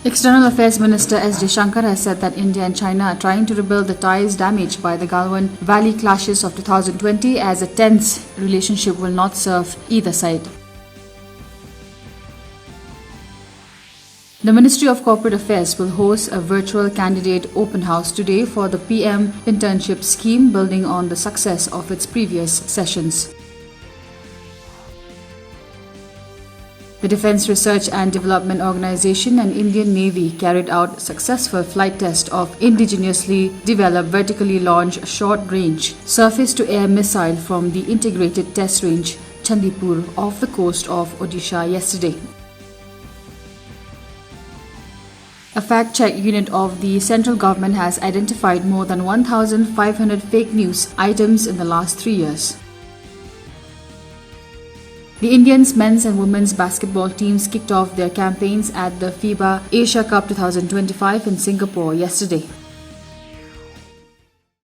External Affairs Minister S. Jaishankar has said that India and China are trying to rebuild the ties damaged by the Galwan Valley clashes of 2020, as a tense relationship will not serve either side. The Ministry of Corporate Affairs will host a virtual candidate open house today for the PM internship scheme, building on the success of its previous sessions. The Defence Research and Development Organisation and Indian Navy carried out successful flight test of indigenously developed vertically launched short-range surface-to-air missile from the Integrated Test Range Chandipur off the coast of Odisha yesterday. A fact-check unit of the central government has identified more than 1,500 fake news items in the last 3 years. The Indians men's and women's basketball teams kicked off their campaigns at the FIBA Asia Cup 2025 in Singapore yesterday.